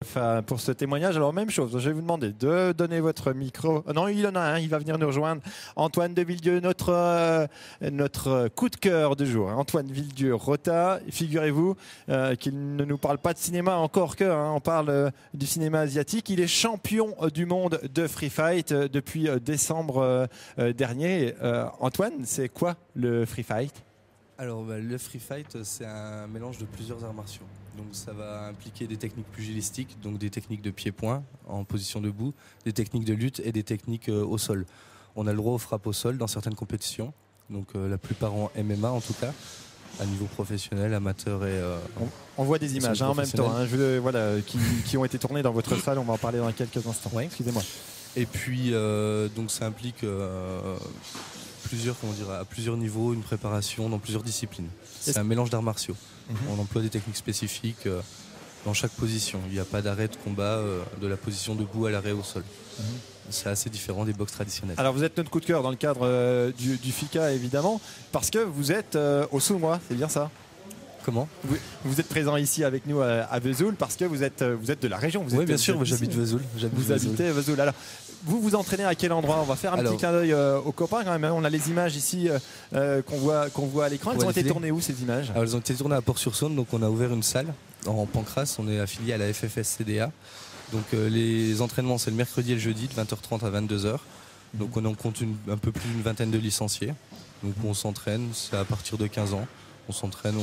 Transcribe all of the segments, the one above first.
Enfin, pour ce témoignage, alors même chose, je vais vous demander de donner votre micro. Non, il en a un, il va venir nous rejoindre. Antoine de Villedieu, notre coup de cœur du jour. Antoine Villedieu, Rota, figurez-vous qu'il ne nous parle pas de cinéma encore que, on parle du cinéma asiatique. Il est champion du monde de free fight depuis décembre dernier. Antoine, c'est quoi le free fight ? Alors le free fight, c'est un mélange de plusieurs arts martiaux. Donc ça va impliquer des techniques pugilistiques, donc des techniques de pied-point en position debout, des techniques de lutte et des techniques au sol. On a le droit aux frappes au sol dans certaines compétitions, donc la plupart en MMA en tout cas, à niveau professionnel, amateur et... on voit des images en même temps, voilà, qui ont été tournées dans votre salle, on va en parler dans quelques instants. Oui. Excusez-moi. Et puis donc ça implique à plusieurs niveaux, une préparation dans plusieurs disciplines. C'est un mélange d'arts martiaux. On emploie des techniques spécifiques dans chaque position. Il n'y a pas d'arrêt de combat de la position debout à l'arrêt au sol. C'est assez différent des box traditionnels. Alors vous êtes notre coup de cœur dans le cadre du FICA évidemment, parce que vous êtes au Saulnois, c'est bien ça ? Comment ? Vous êtes présent ici avec nous à Vesoul parce que vous êtes de la région. Oui, bien sûr, j'habite Vesoul. Vous habitez Vesoul. Alors, vous entraînez à quel endroit ? On va faire un petit clin d'œil aux copains quand même. On a les images ici qu'on voit à l'écran. Elles ont été tournées où ces images ? Alors, elles ont été tournées à Port-sur-Saône, donc on a ouvert une salle en Pancrace. On est affilié à la FFS-CDA. Donc les entraînements, c'est le mercredi et le jeudi de 20h30 à 22h. Donc on en compte un peu plus d'une vingtaine de licenciés. Donc on s'entraîne, c'est à partir de 15 ans. On s'entraîne,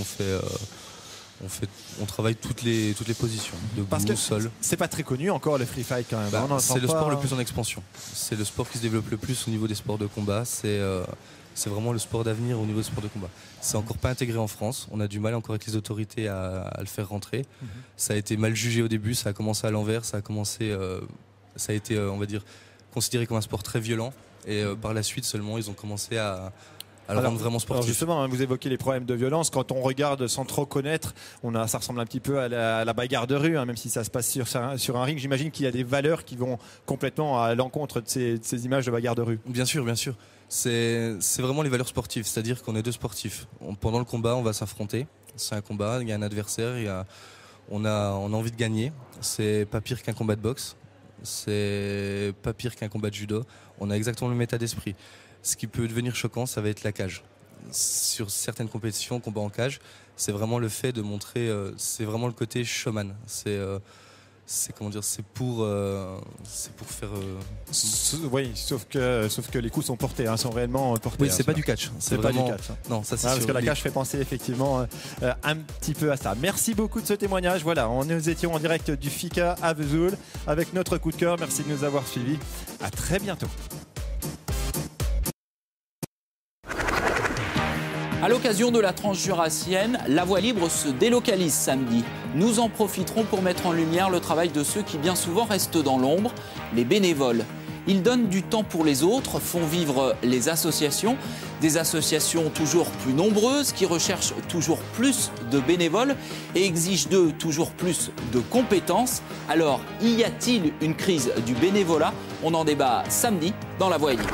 on travaille toutes les positions, debout, parce que sol. C'est pas très connu encore le free fight quand même. C'est le sport le plus en expansion. C'est le sport qui se développe le plus au niveau des sports de combat. C'est vraiment le sport d'avenir au niveau des sports de combat. C'est encore pas intégré en France. On a du mal encore avec les autorités à le faire rentrer. Ça a été mal jugé au début. Ça a commencé à l'envers. Ça a été, on va dire, considéré comme un sport très violent. Et par la suite seulement, ils ont commencé à le rendre vraiment sportif. Justement, vous évoquez les problèmes de violence. Quand on regarde sans trop connaître, ça ressemble un petit peu à la bagarre de rue, même si ça se passe sur un ring. J'imagine qu'il y a des valeurs qui vont complètement à l'encontre de ces images de bagarre de rue. Bien sûr, bien sûr. C'est vraiment les valeurs sportives, c'est-à-dire qu'on est deux sportifs. Pendant le combat, on va s'affronter. C'est un combat, il y a un adversaire, on a envie de gagner. C'est pas pire qu'un combat de boxe. C'est pas pire qu'un combat de judo. On a exactement le même état d'esprit. Ce qui peut devenir choquant, ça va être la cage. Sur certaines compétitions, combat en cage, c'est vraiment le fait de montrer, c'est vraiment le côté showman. C'est pour faire. Oui, sauf que les coups sont portés, sont réellement portés. Oui, c'est pas du catch. C'est vraiment... pas du catch. Non, ça c'est parce que la cage fait penser effectivement un petit peu à ça. Merci beaucoup de ce témoignage. Voilà, nous étions en direct du FICA à Vesoul avec notre coup de cœur. Merci de nous avoir suivis. À très bientôt. À l'occasion de la tranche jurassienne, la voie libre se délocalise samedi. Nous en profiterons pour mettre en lumière le travail de ceux qui bien souvent restent dans l'ombre, les bénévoles. Ils donnent du temps pour les autres, font vivre les associations, des associations toujours plus nombreuses qui recherchent toujours plus de bénévoles et exigent d'eux toujours plus de compétences. Alors, y a-t-il une crise du bénévolat ? On en débat samedi dans La Voie est libre.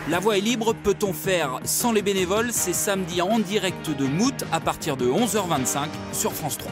La Voie est libre, peut-on faire sans les bénévoles ? C'est samedi en direct de Mout à partir de 11h25 sur France 3.